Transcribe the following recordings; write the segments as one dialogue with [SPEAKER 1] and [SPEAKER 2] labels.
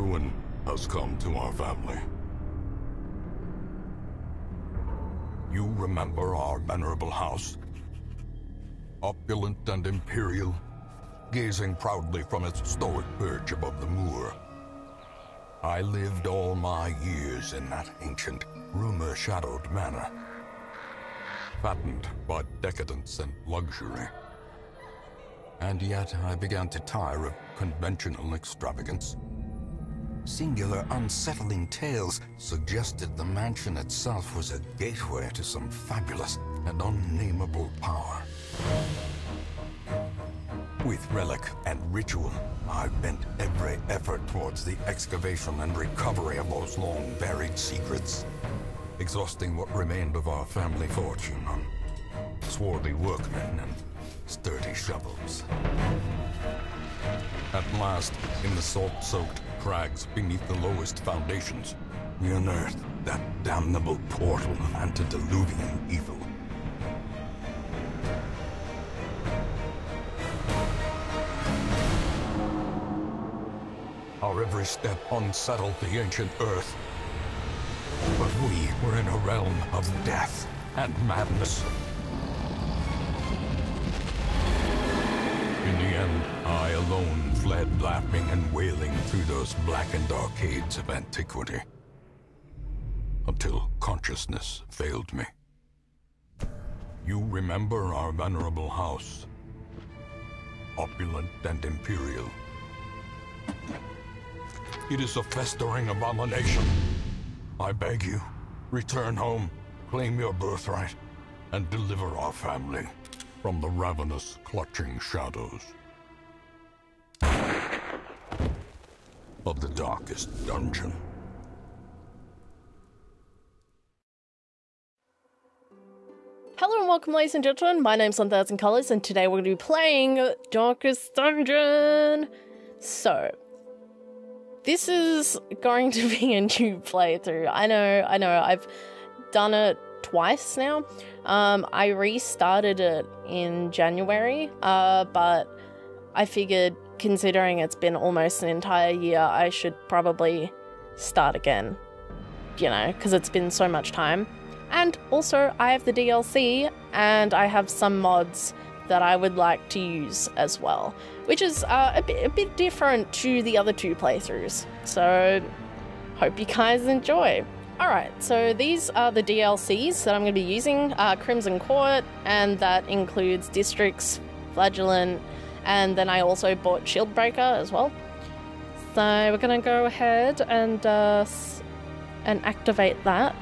[SPEAKER 1] Ruin has come to our family. You remember our venerable house? Opulent and imperial, gazing proudly from its stoic perch above the moor. I lived all my years in that ancient, rumor-shadowed manor, fattened by decadence and luxury. And yet I began to tire of conventional extravagance. Singular, unsettling tales suggested the mansion itself was a gateway to some fabulous and unnameable power. With relic and ritual, I bent every effort towards the excavation and recovery of those long-buried secrets, exhausting what remained of our family fortune on swarthy workmen and sturdy shovels. At last, in the salt-soaked crags beneath the lowest foundations, we unearthed that damnable portal of antediluvian evil. Our every step unsettled the ancient earth. But we were in a realm of death and madness. In the end, I alone fled laughing and wailing through those blackened arcades of antiquity, until consciousness failed me. You remember our venerable house, opulent and imperial. It is a festering abomination. I beg you, return home, claim your birthright, and deliver our family from the ravenous, clutching shadows of the darkest dungeon.
[SPEAKER 2] Hello and welcome, ladies and gentlemen. My name's 1000 Colors, and today we're going to be playing Darkest Dungeon. So, this is going to be a new playthrough. I know, I've done it twice now. I restarted it in January, but I figured, considering it's been almost an entire year, I should probably start again, you know, because it's been so much time. And also, I have the DLC, and I have some mods that I would like to use as well, which is a bit different to the other two playthroughs. So, hope you guys enjoy. Alright, so these are the DLCs that I'm going to be using. Crimson Court, and that includes Districts, Flagellant, and then I also bought Shieldbreaker as well. So we're going to go ahead and activate that.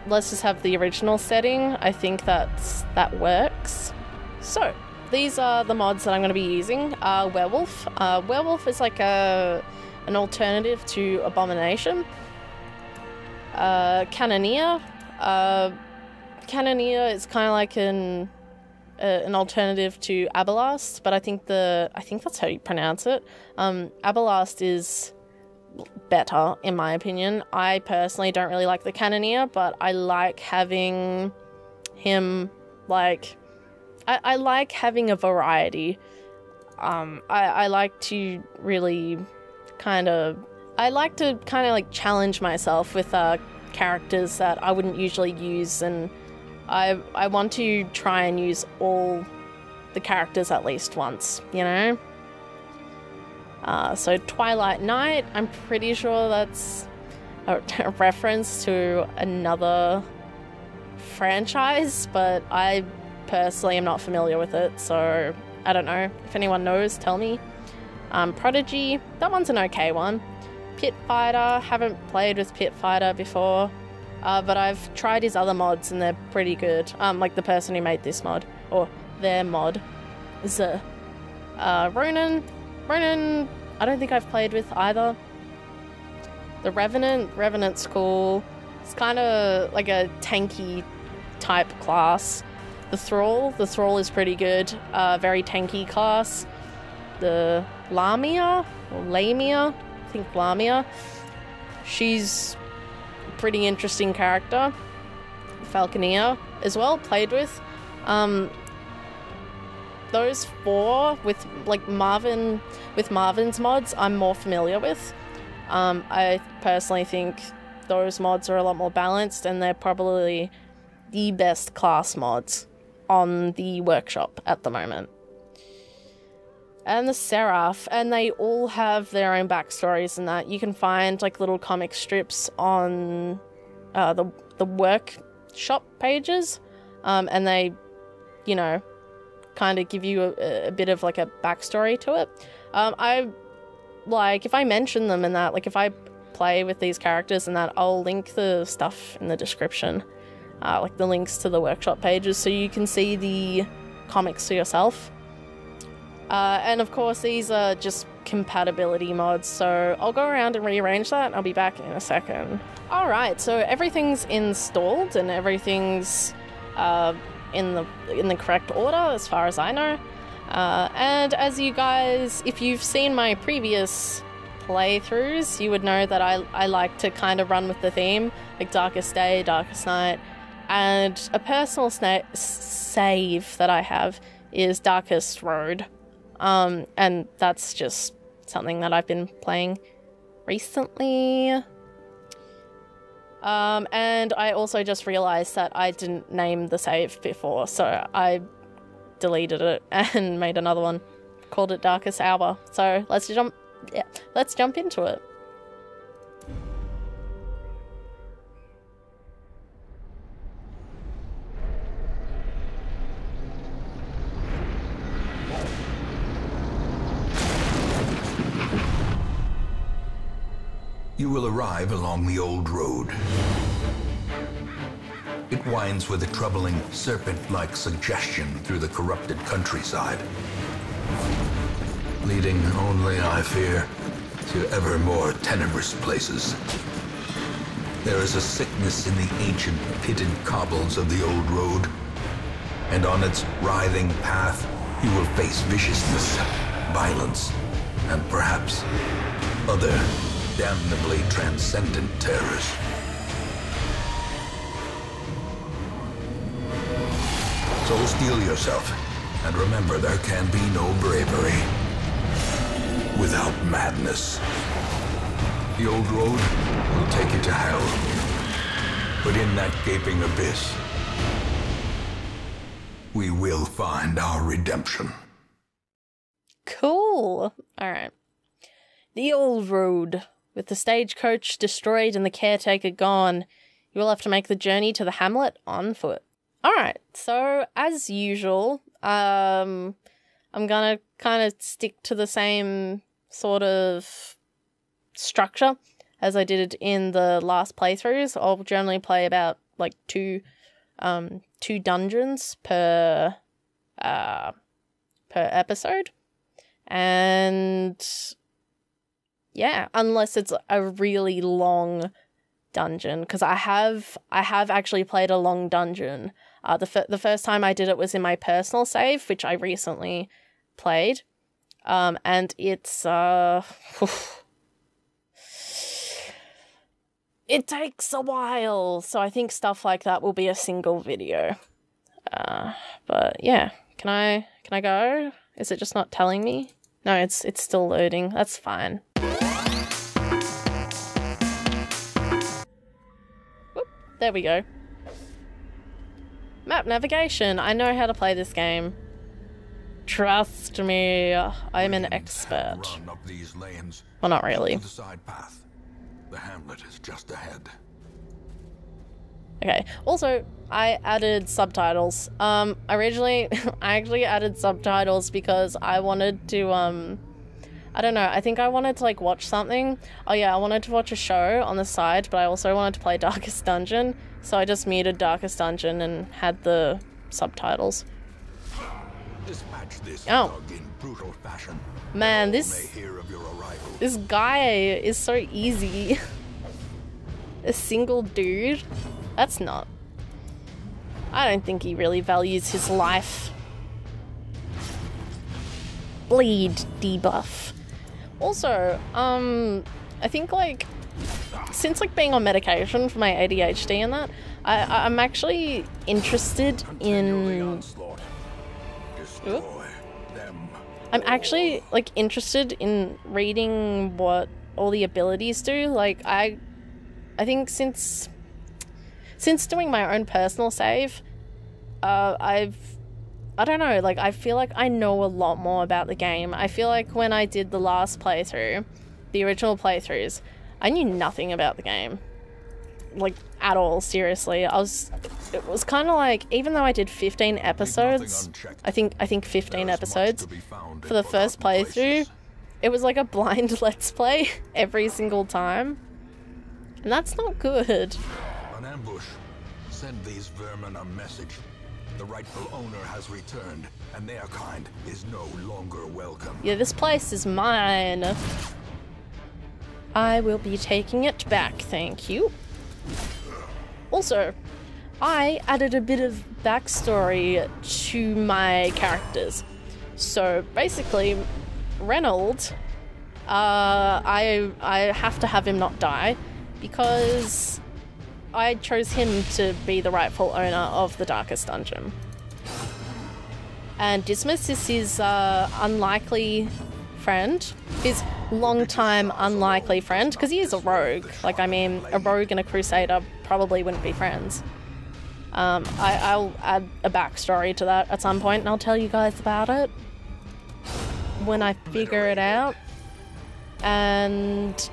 [SPEAKER 2] Let's just have the original setting. I think that works. So, these are the mods that I'm going to be using. Werewolf. Werewolf is like an alternative to Abomination. Cannoneer. Cannoneer is kind of like an alternative to Abalast, but I think that's how you pronounce it. Abalast is better, in my opinion. I personally don't really like the Cannoneer, but I like having him, like, I like having a variety. I like to really kind of like challenge myself with characters that I wouldn't usually use, and I want to try and use all the characters at least once, you know? So Twilight Knight, I'm pretty sure that's a reference to another franchise, but I personally am not familiar with it, so I don't know. If anyone knows, tell me. Prodigy, that one's an okay one. Pit Fighter, haven't played with Pit Fighter before, but I've tried his other mods and they're pretty good. Like the person who made this mod, or their mod. Ronan, I don't think I've played with either. The Revenant's cool. It's kind of like a tanky type class. The Thrall is pretty good. Very tanky class. The Lamia, or Lamia, I think Lamia. She's a pretty interesting character. Falconeer as well, played with. The those four with like Marvin's mods, I'm more familiar with. I personally think those mods are a lot more balanced, and they're probably the best class mods on the workshop at the moment. And the Seraph, and they all have their own backstories and that. You can find like little comic strips on the workshop pages, and they, you know, kind of give you a bit of like a backstory to it. I like, if I mention them and that, like if I play with these characters and that, I'll link the stuff in the description, like the links to the workshop pages, so you can see the comics for yourself. And of course these are just compatibility mods, so I'll go around and rearrange that. I'll be back in a second. Alright, so everything's installed and everything's in the correct order as far as I know. And as you guys, if you've seen my previous playthroughs, you would know that I like to kind of run with the theme, like Darkest Day, Darkest Night, and a personal save that I have is Darkest Road. And that's just something that I've been playing recently. And I also just realized that I didn't name the save before, so I deleted it and made another one, called it Darkest Hour. So let's jump into it.
[SPEAKER 1] You will arrive along the old road. It winds with a troubling serpent-like suggestion through the corrupted countryside, leading only, I fear, to ever more tenebrous places. There is a sickness in the ancient pitted cobbles of the old road, and on its writhing path you will face viciousness, violence, and perhaps other damnably transcendent terrors. So steel yourself, and remember there can be no bravery without madness. The old road will take you to hell, but in that gaping abyss, we will find our redemption.
[SPEAKER 2] Cool. Alright. The old road. With the stagecoach destroyed and the caretaker gone, you will have to make the journey to the hamlet on foot. Alright, so as usual, I'm gonna kind of stick to the same sort of structure as I did in the last playthroughs. I'll generally play about like two dungeons per episode, and yeah, unless it's a really long dungeon, because I have actually played a long dungeon. The first time I did it was in my personal save, which I recently played, and it's it takes a while, so I think stuff like that will be a single video. But yeah, can I go? Is it just not telling me? No, it's still loading. That's fine. There we go. Map navigation. I know how to play this game. Trust me, I'm an expert.
[SPEAKER 1] Run up these lanes.
[SPEAKER 2] Well, not really.
[SPEAKER 1] The side path. The hamlet is just ahead.
[SPEAKER 2] Okay. Also, I added subtitles. I actually added subtitles because I wanted to I don't know, I think I wanted to like watch something. Oh yeah, I wanted to watch a show on the side, but I also wanted to play Darkest Dungeon, so I just muted Darkest Dungeon and had the subtitles.
[SPEAKER 1] Dispatch this
[SPEAKER 2] Oh.
[SPEAKER 1] dog in brutal fashion.
[SPEAKER 2] Man,
[SPEAKER 1] All
[SPEAKER 2] this
[SPEAKER 1] may hear of your arrival.
[SPEAKER 2] this guy is so easy. A single dude? That's not. I don't think he really values his life. Bleed debuff. Also, I think like since like being on medication for my ADHD and that, I'm actually interested
[SPEAKER 1] Continue the
[SPEAKER 2] in
[SPEAKER 1] onslaught. Destroy
[SPEAKER 2] I'm actually, like, interested in reading what all the abilities do. Like, I think since doing my own personal save, I don't know, like, I feel like I know a lot more about the game. I feel like when I did the last playthrough, the original playthroughs, I knew nothing about the game. Like, at all, seriously. It was kind of like, even though I did 15 episodes, I think 15 episodes for the first playthrough, it was like a blind let's play every single time. And that's not good.
[SPEAKER 1] An ambush. Send these vermin a message. The rightful owner has returned, and their kind is no longer welcome.
[SPEAKER 2] Yeah, this place is mine. I will be taking it back, thank you. Also, I added a bit of backstory to my characters. So basically, Reynauld, I have to have him not die because I chose him to be the rightful owner of the Darkest Dungeon. And Dismas is his unlikely friend, his long-time unlikely friend, because he is a rogue. Like, I mean, a rogue and a crusader probably wouldn't be friends. I'll add a backstory to that at some point, and I'll tell you guys about it when I figure it out. And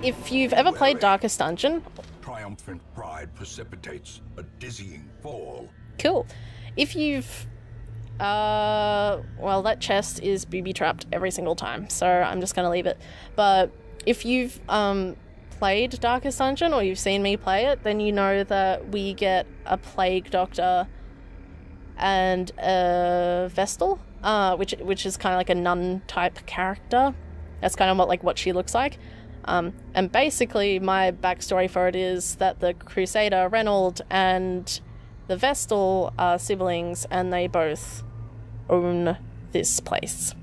[SPEAKER 2] if you've ever played Darkest Dungeon...
[SPEAKER 1] Triumphant pride precipitates a dizzying fall.
[SPEAKER 2] Cool. If you've... well, that chest is booby-trapped every single time, so I'm just gonna leave it. But if you've, played Darkest Dungeon, or you've seen me play it, then you know that we get a Plague Doctor and a Vestal, which is kind of like a nun-type character. That's kind of what she looks like. And basically my backstory for it is that the Crusader, Reynauld, and the Vestal are siblings, and they both own this place.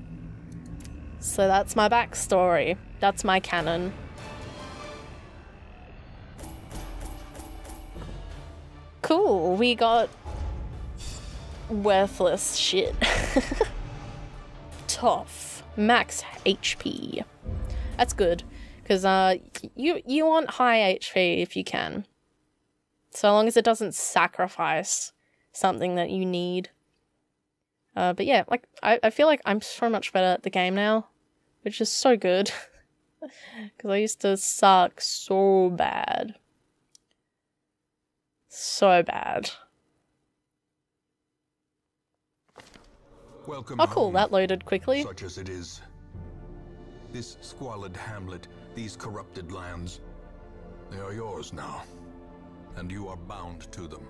[SPEAKER 2] So that's my backstory. That's my canon. Cool, we got worthless shit. Tough. Max HP. That's good, because you want high HP if you can. So long as it doesn't sacrifice something that you need. But yeah, like, I feel like I'm so much better at the game now, which is so good. Because I used to suck so bad. So bad.
[SPEAKER 1] Welcome
[SPEAKER 2] oh cool,
[SPEAKER 1] home,
[SPEAKER 2] that loaded quickly.
[SPEAKER 1] such as it is. This squalid hamlet, these corrupted lands, they are yours now. And you are bound to them.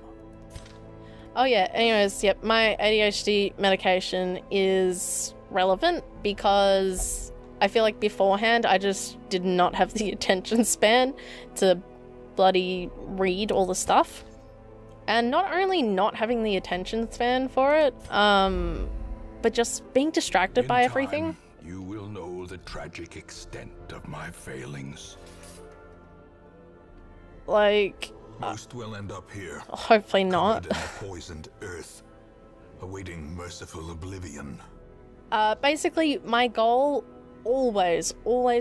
[SPEAKER 2] Oh yeah, anyways, yep, my ADHD medication is relevant because I feel like beforehand I just did not have the attention span to bloody read all the stuff. And not only not having the attention span for it, but just being distracted by everything.
[SPEAKER 1] You will know the tragic extent of my failings.
[SPEAKER 2] Like...
[SPEAKER 1] Most will end up here.
[SPEAKER 2] Hopefully not.
[SPEAKER 1] In the poisoned earth, awaiting merciful oblivion.
[SPEAKER 2] Basically, my goal always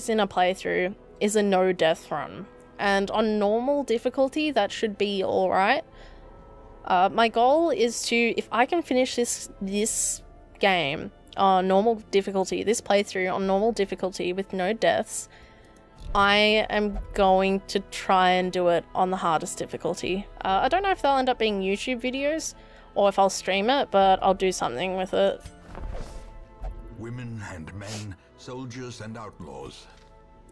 [SPEAKER 2] in a playthrough is a no-death run. And on normal difficulty, that should be alright. My goal is to, if I can finish this game on normal difficulty, this playthrough on normal difficulty with no deaths, I am going to try and do it on the hardest difficulty. I don't know if they'll end up being YouTube videos or if I'll stream it, but I'll do something with it.
[SPEAKER 1] Women and men, soldiers and outlaws,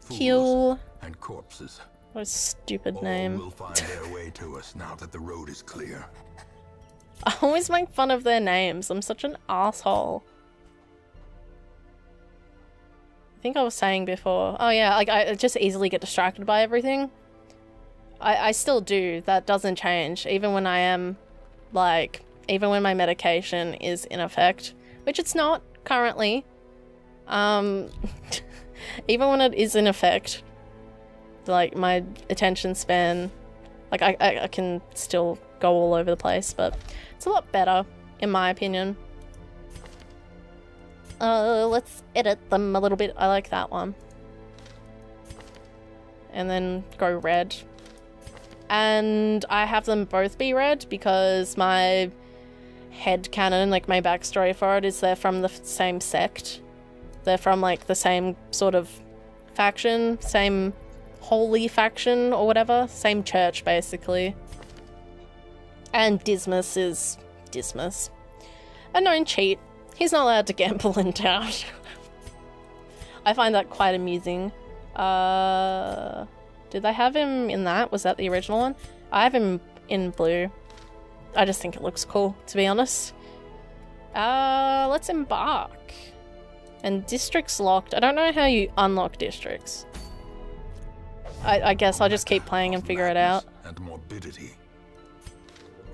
[SPEAKER 1] fools
[SPEAKER 2] Kill
[SPEAKER 1] and corpses.
[SPEAKER 2] What a stupid
[SPEAKER 1] All
[SPEAKER 2] name.
[SPEAKER 1] will find their way to us now that the road is clear.
[SPEAKER 2] I always make fun of their names. I'm such an asshole. I think I was saying before. Oh yeah, like I just easily get distracted by everything. I still do. That doesn't change. Even when I am, like, even when my medication is in effect, which it's not currently. Even when it is in effect, like, my attention span, like, I can still go all over the place, but it's a lot better, in my opinion. Let's edit them a little bit. I like that one. And then go red. And I have them both be red because my headcanon, like my backstory for it, is they're from the same sect. They're from like the same sort of faction, same holy faction or whatever, same church basically. And Dismas is Dismas. A known cheat. He's not allowed to gamble in town. I find that quite amusing. Did they have him in that? Was that the original one? I have him in blue. I just think it looks cool, to be honest. Let's embark. And districts locked. I don't know how you unlock districts. I guess I'll just keep playing and figure it out.
[SPEAKER 1] And morbidity.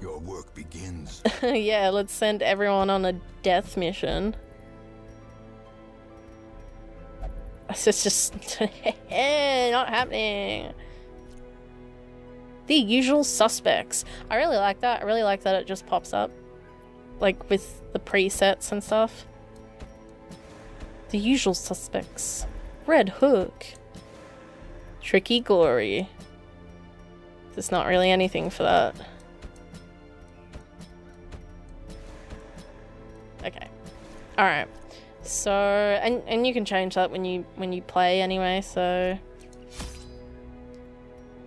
[SPEAKER 1] Your work begins.
[SPEAKER 2] Yeah, let's send everyone on a death mission. It's just not happening. The usual suspects. I really like that. I really like that it just pops up. Like with the presets and stuff. The usual suspects. Red Hook. Tricky Gory. There's not really anything for that. Okay. Alright. So, and you can change that when you play anyway, so...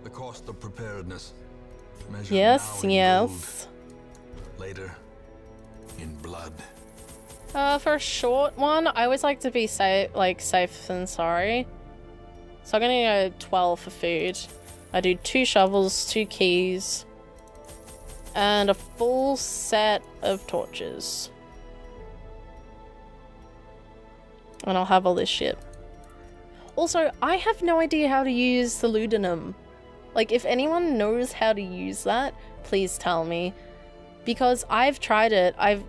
[SPEAKER 1] The cost of preparedness.
[SPEAKER 2] Yes, yes.
[SPEAKER 1] Gold. Later, in blood.
[SPEAKER 2] For a short one, I always like to be safe than sorry. So I'm gonna go 12 for food. I do 2 shovels, 2 keys, and a full set of torches. And I'll have all this shit. Also, I have no idea how to use the laudanum. Like, if anyone knows how to use that, please tell me. Because I've tried it. I've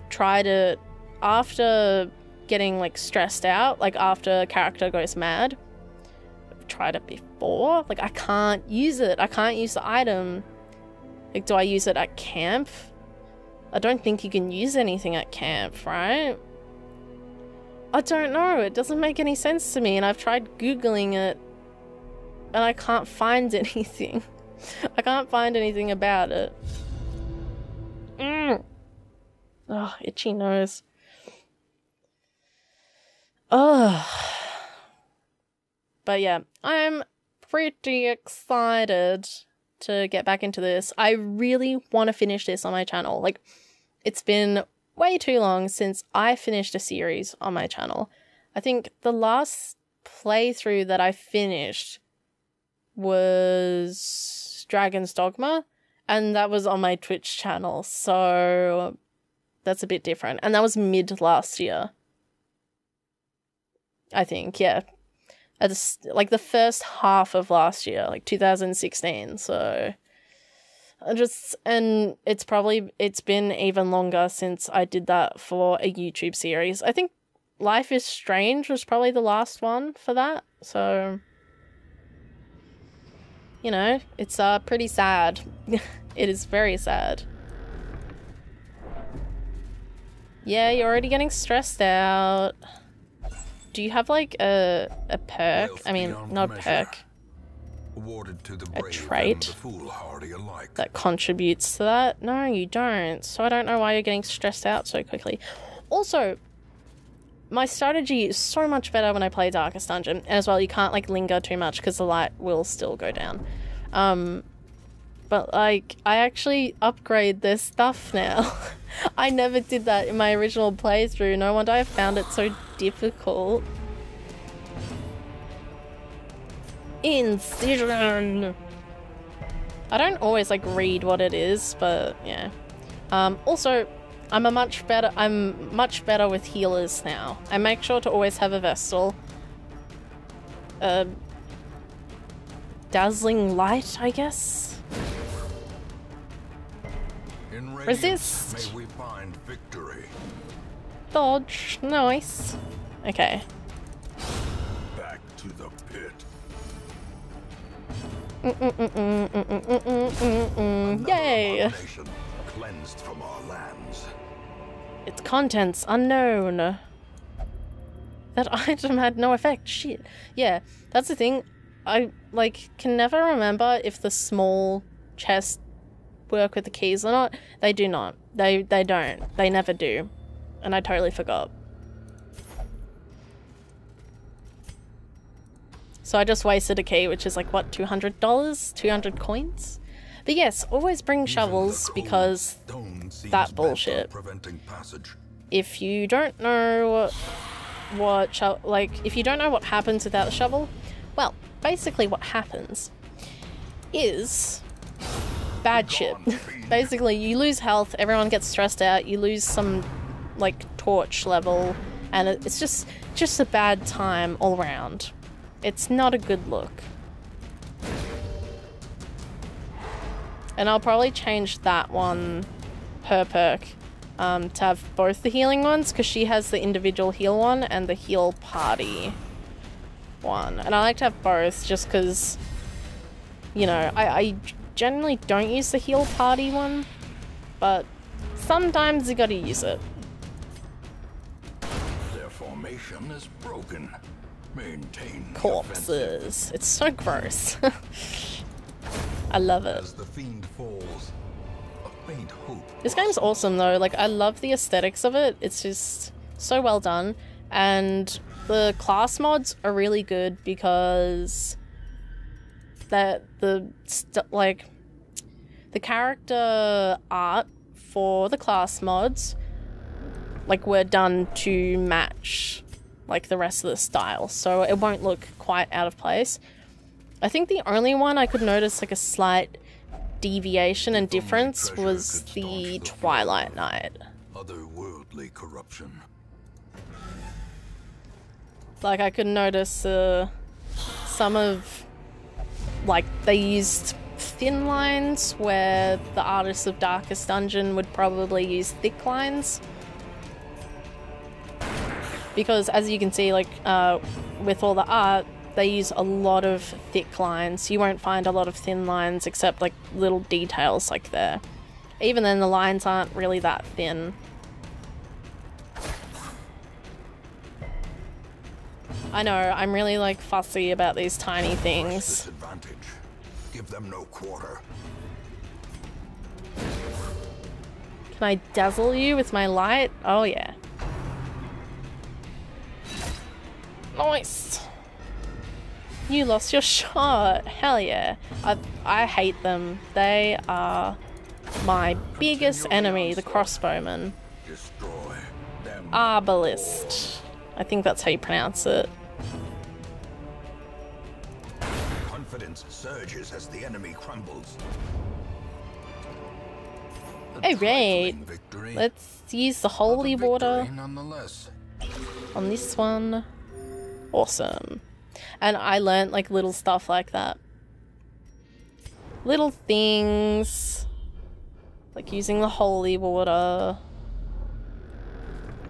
[SPEAKER 2] tried it after getting, like, stressed out. Like, after a character goes mad. I've tried it before. Like, I can't use it. I can't use the item. Like, do I use it at camp? I don't think you can use anything at camp, right? I don't know. It doesn't make any sense to me, and I've tried Googling it, and I can't find anything. I can't find anything about it. Oh, itchy nose. Oh. But yeah, I'm pretty excited to get back into this. I really want to finish this on my channel. Like, it's been way too long since I finished a series on my channel. I think the last playthrough that I finished was Dragon's Dogma, and that was on my Twitch channel, so that's a bit different. And that was mid last year, I think, yeah. Like the first half of last year, like 2016, so and it's been even longer since I did that for a YouTube series. I think Life is Strange was probably the last one for that, so you know, it's pretty sad. It is very sad. Yeah, you're already getting stressed out. Do you have like a perk? I mean, not a perk.
[SPEAKER 1] Awarded to the
[SPEAKER 2] a
[SPEAKER 1] brave
[SPEAKER 2] trait
[SPEAKER 1] and the foolhardy alike.
[SPEAKER 2] that contributes to that? No, you don't. So I don't know why you're getting stressed out so quickly. Also, my strategy is so much better when I play Darkest Dungeon. And as well, you can't like linger too much because the light will still go down. But like, I actually upgrade their stuff now. I never did that in my original playthrough. No wonder I found it so difficult. Incision! I don't always like read what it is, but yeah. Also, I'm much better with healers now. I make sure to always have a Vestal. Dazzling Light, I guess?
[SPEAKER 1] In
[SPEAKER 2] Resist!
[SPEAKER 1] May we find victory.
[SPEAKER 2] Dodge. Nice. Okay.
[SPEAKER 1] Back to the pit.
[SPEAKER 2] Yay!
[SPEAKER 1] Abomination cleansed from our lands.
[SPEAKER 2] Its contents unknown. That item had no effect. Shit. Yeah, that's the thing. I, like, can never remember if the small chests work with the keys or not. They do not. They don't. They never do. And I totally forgot. So I just wasted a key, which is like, what, $200? 200 coins? But yes, always bring shovels because that bullshit. If you don't know if you don't know what happens without the shovel, well, basically what happens is bad shit. Basically, you lose health, everyone gets stressed out, you lose some, like, torch level, and it's just a bad time all around. It's not a good look. And I'll probably change that one, her perk, to have both the healing ones, because she has the individual heal one and the heal party one. And I like to have both just because, you know, I generally don't use the heal party one, but sometimes you gotta use it.
[SPEAKER 1] Their formation is broken. Maintain
[SPEAKER 2] corpses. It's so gross. I love it.
[SPEAKER 1] As the fiend falls, a faint hope.
[SPEAKER 2] This game's awesome though. Like, I love the aesthetics of it. It's just so well done. And the class mods are really good because the character art for the class mods, like, were done to match, like, the rest of the style, so it won't look quite out of place. I think the only one I could notice, like, a slight deviation and difference was the Twilight Knight.
[SPEAKER 1] Otherworldly corruption.
[SPEAKER 2] Like, I could notice some of, like, they used thin lines where the artists of Darkest Dungeon would probably use thick lines. Because, as you can see, like, with all the art, they use a lot of thick lines. You won't find a lot of thin lines except, like, little details like there. Even then, the lines aren't really that thin. I know, I'm really, like, fussy about these tiny things.
[SPEAKER 1] Give them no quarter.
[SPEAKER 2] Can I dazzle you with my light? Oh, yeah. Nice! You lost your shot! Hell yeah. I hate them. They are my biggest enemy, the crossbowmen.
[SPEAKER 1] Destroy them.
[SPEAKER 2] Arbalist. I think that's how you pronounce it.
[SPEAKER 1] Confidence surges as the enemy crumbles.
[SPEAKER 2] Alright. Let's use the holy water
[SPEAKER 1] Nonetheless.
[SPEAKER 2] on this one. Awesome. And I learnt, like, little stuff like that. Little things. Like using the holy water.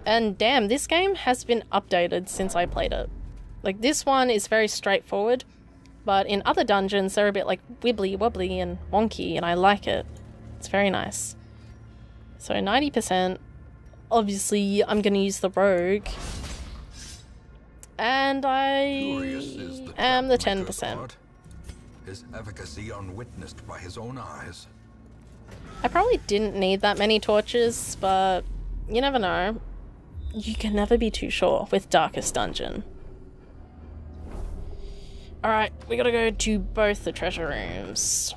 [SPEAKER 2] And damn, this game has been updated since I played it. Like, this one is very straightforward, but in other dungeons they're a bit, like, wibbly wobbly and wonky, and I like it. It's very nice. So 90%. Obviously, I'm gonna use the rogue. And I am the 10%.
[SPEAKER 1] His efficacy unwitnessed by his own eyes.
[SPEAKER 2] I probably didn't need that many torches, but you never know. You can never be too sure with Darkest Dungeon. Alright, we gotta go to both the treasure rooms.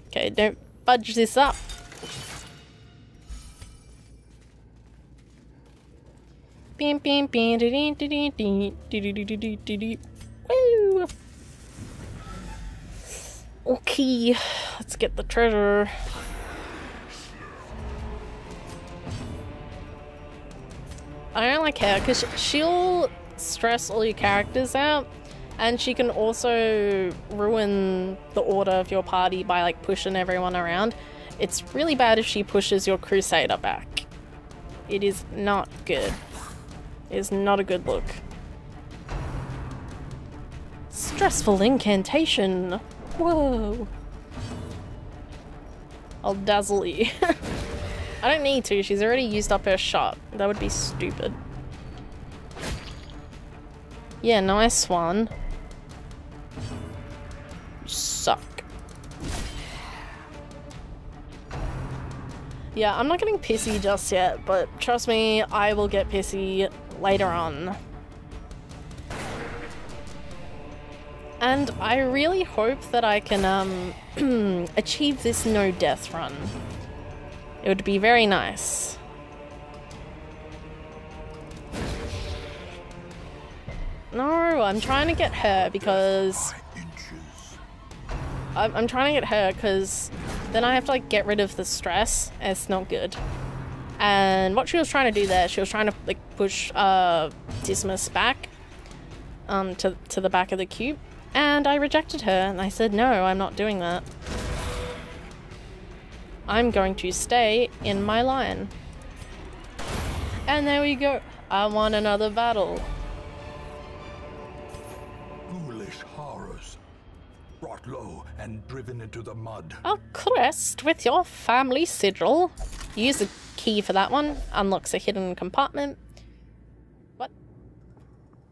[SPEAKER 2] Okay, don't fudge this up. Woo! Okay, let's get the treasure. I don't like her because she'll stress all your characters out, and she can also ruin the order of your party by, like, pushing everyone around. It's really bad if she pushes your crusader back. It is not good. It is not a good look. Stressful incantation. Whoa. I'll dazzle you. I don't need to. She's already used up her shot. That would be stupid. Yeah, nice one. You suck. Yeah, I'm not getting pissy just yet, but trust me, I will get pissy later on. And I really hope that I can achieve this no death run. It would be very nice. No, I'm trying to get her because... I'm trying to get her because then I have to like get rid of the stress. And it's not good. And what she was trying to do there, she was trying to like push Dismas back to the back of the cube. And I rejected her and I said, no, I'm not doing that. I'm going to stay in my line. And there we go. I won another battle.
[SPEAKER 1] Ghoulish horrors. Brought low and driven into the mud.
[SPEAKER 2] A crest with your family sigil. Use the key for that one. Unlocks a hidden compartment. What?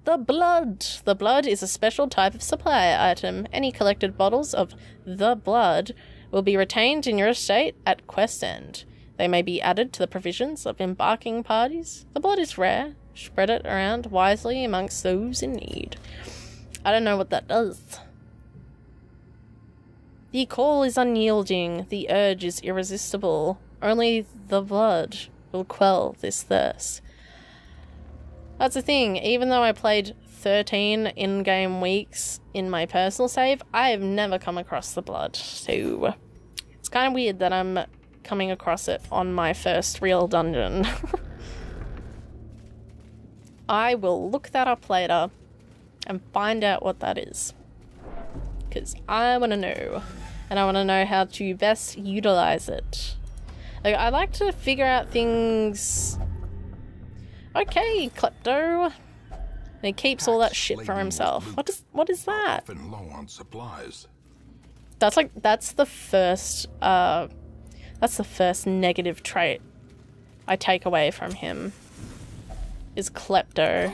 [SPEAKER 2] The blood. The blood is a special type of supply item. Any collected bottles of the blood will be retained in your estate at quest end. They may be added to the provisions of embarking parties. The blood is rare. Spread it around wisely amongst those in need. I don't know what that does. The call is unyielding. The urge is irresistible. Only the blood will quell this thirst. That's the thing. Even though I played 13 in-game weeks in my personal save, I have never come across the blood. So it's kind of weird that I'm coming across it on my first real dungeon. I will look that up later and find out what that is. Because I want to know. And I want to know how to best utilize it. Like, I like to figure out things... Okay, Klepto. And he keeps all that shit for himself. What is that?
[SPEAKER 1] Low on supplies.
[SPEAKER 2] That's the first negative trait I take away from him. Is Klepto.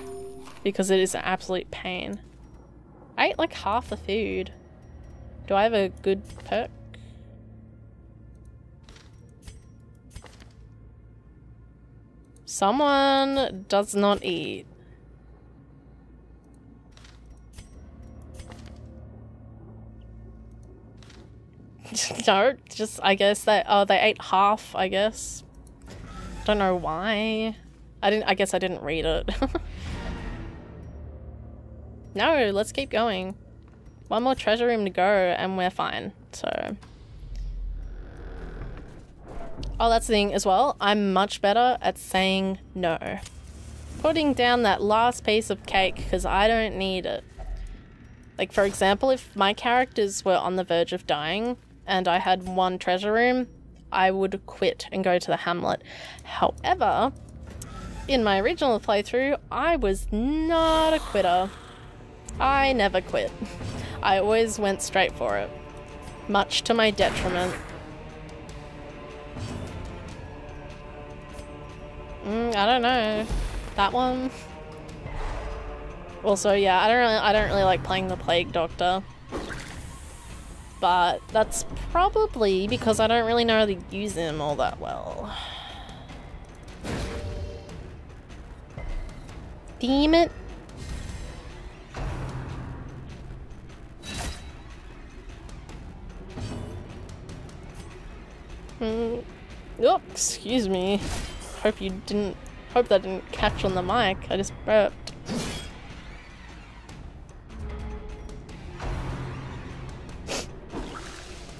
[SPEAKER 2] Because it is an absolute pain. I ate like half the food. Do I have a good perk? Someone does not eat. No, just I guess they ate half, I guess. Don't know why. I guess I didn't read it. No, let's keep going. One more treasure room to go and we're fine. So oh, that's the thing as well. I'm much better at saying no. Putting down that last piece of cake because I don't need it. Like, for example, if my characters were on the verge of dying and I had one treasure room, I would quit and go to the hamlet. However, in my original playthrough, I was not a quitter. I never quit. I always went straight for it. Much to my detriment. I don't know. That one? Also, yeah, I don't really like playing the Plague Doctor. But that's probably because I don't really know how to use him all that well. Damn it. Oh, excuse me. Hope that didn't catch on the mic. I just burped.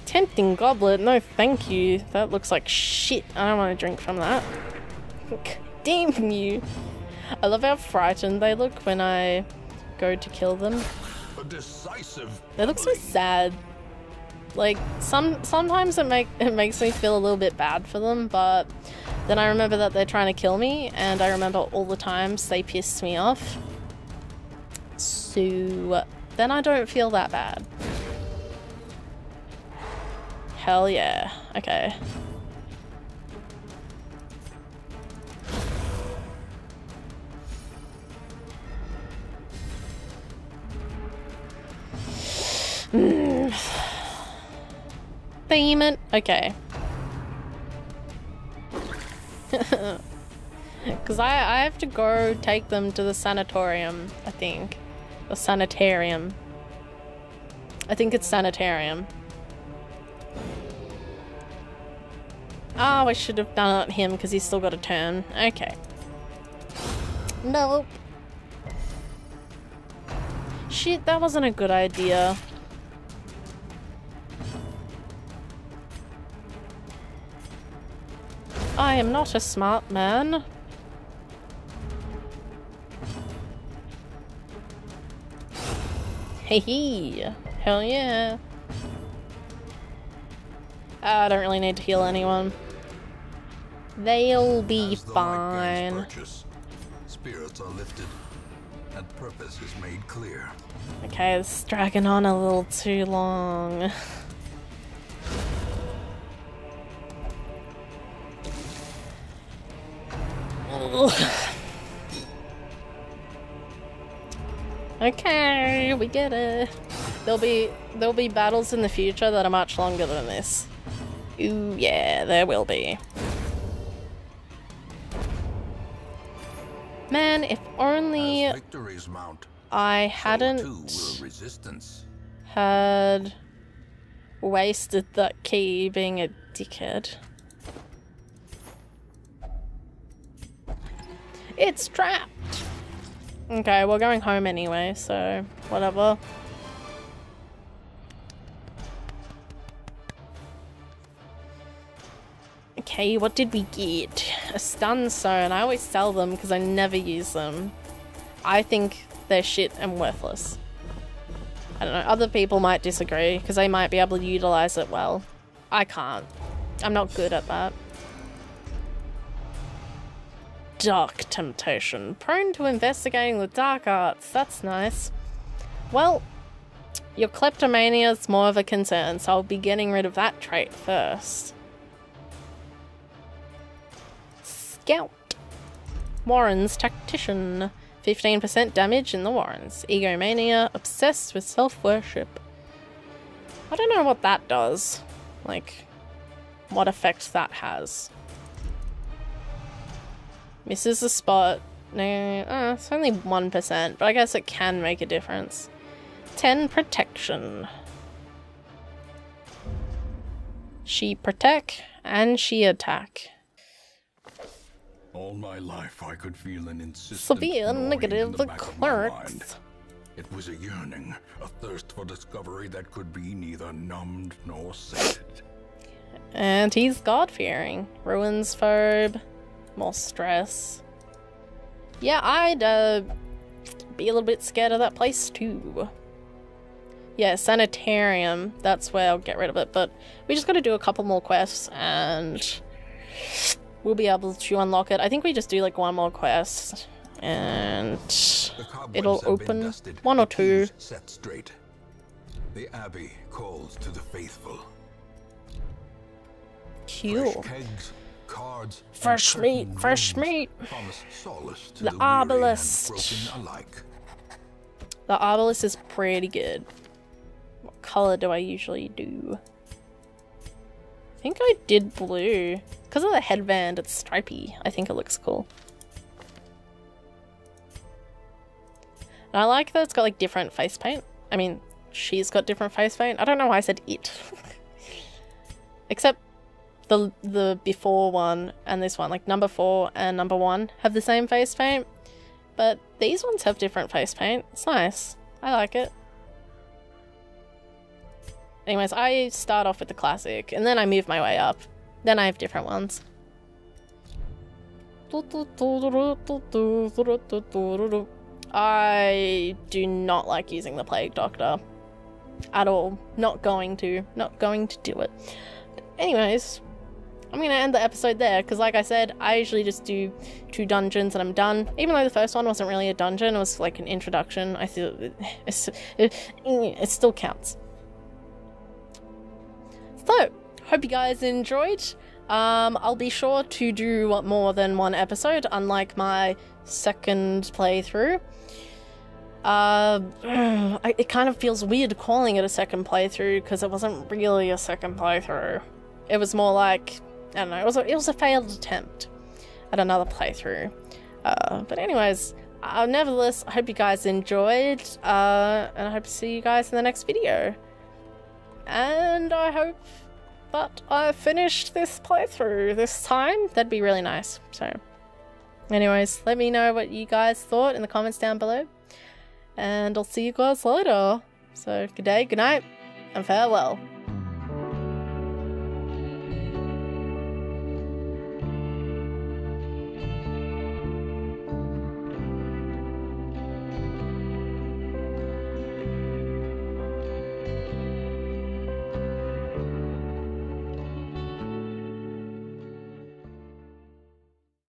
[SPEAKER 2] Tempting goblet, no thank you. That looks like shit. I don't want to drink from that. Damn you. I love how frightened they look when I go to kill them. They look so sad. Like, sometimes it makes me feel a little bit bad for them, but then I remember that they're trying to kill me, and I remember all the times they pissed me off. So then I don't feel that bad. Hell yeah. Okay. Payment. Okay. Because I have to go take them to the sanatorium, I think. The sanitarium. I think it's sanitarium. Oh, I should have done it him because he's still got a turn. Okay. Nope. Shit, that wasn't a good idea. I am not a smart man. Hey hee. Hell yeah. I don't really need to heal anyone. They'll be fine.
[SPEAKER 1] Spirits are lifted and purpose is made clear.
[SPEAKER 2] Okay, it's dragging on a little too long. Okay, we get it. There'll be battles in the future that are much longer than this. Ooh, yeah, there will be. Man, if only I hadn't had wasted that key being a dickhead. It's trapped! Okay, we're going home anyway, so whatever. Okay, what did we get? A stun stone. I always sell them because I never use them. I think they're shit and worthless. I don't know, other people might disagree because they might be able to utilize it well. I can't. I'm not good at that. Dark temptation. Prone to investigating the dark arts. That's nice. Well, your kleptomania is more of a concern, so I'll be getting rid of that trait first. Scout. Warren's Tactician. 15% damage in the Warrens. Egomania. Obsessed with self-worship. I don't know what that does. Like, what effect that has. Misses the spot. No, it's only 1%, but I guess it can make a difference. 10 protection. She protect and she attack.
[SPEAKER 1] All my life I could feel an insistent
[SPEAKER 2] severe negative
[SPEAKER 1] clerks. It was a yearning, a thirst for discovery that could be neither numbed nor sated.
[SPEAKER 2] And he's God-fearing. Ruins phobe. More stress. Yeah, I'd be a little bit scared of that place too. Yeah, sanitarium. That's where I'll get rid of it. But we just got to do a couple more quests and we'll be able to unlock it. I think we just do like one more quest and it'll open. One or two.
[SPEAKER 1] Set straight. The Abbey calls to the faithful.
[SPEAKER 2] Cool.
[SPEAKER 1] Fresh kegs, cards,
[SPEAKER 2] fresh meat, fresh meat. The obelisk. The obelisk is pretty good. What color do I usually do? I think I did blue. Because of the headband, it's stripy. I think it looks cool. And I like that it's got like different face paint. I mean, she's got different face paint. I don't know why I said it. Except the before one and this one, like number 4 and number 1 have the same face paint. But these ones have different face paint. It's nice. I like it. Anyways, I start off with the classic and then I move my way up. Then I have different ones. I do not like using the Plague Doctor. At all. Not going to. Not going to do it. Anyways, I'm going to end the episode there because like I said, I usually just do 2 dungeons and I'm done. Even though the first one wasn't really a dungeon, it was like an introduction. I feel it still counts. So, hope you guys enjoyed. I'll be sure to do more than one episode, unlike my second playthrough. It kind of feels weird calling it a second playthrough because it wasn't really a second playthrough. It was more like, I don't know, it was a failed attempt at another playthrough. But anyways, nevertheless, I hope you guys enjoyed, and I hope to see you guys in the next video. And I hope that I finished this playthrough this time. That'd be really nice. So, anyways, let me know what you guys thought in the comments down below. And I'll see you guys later. So, good day, good night, and farewell.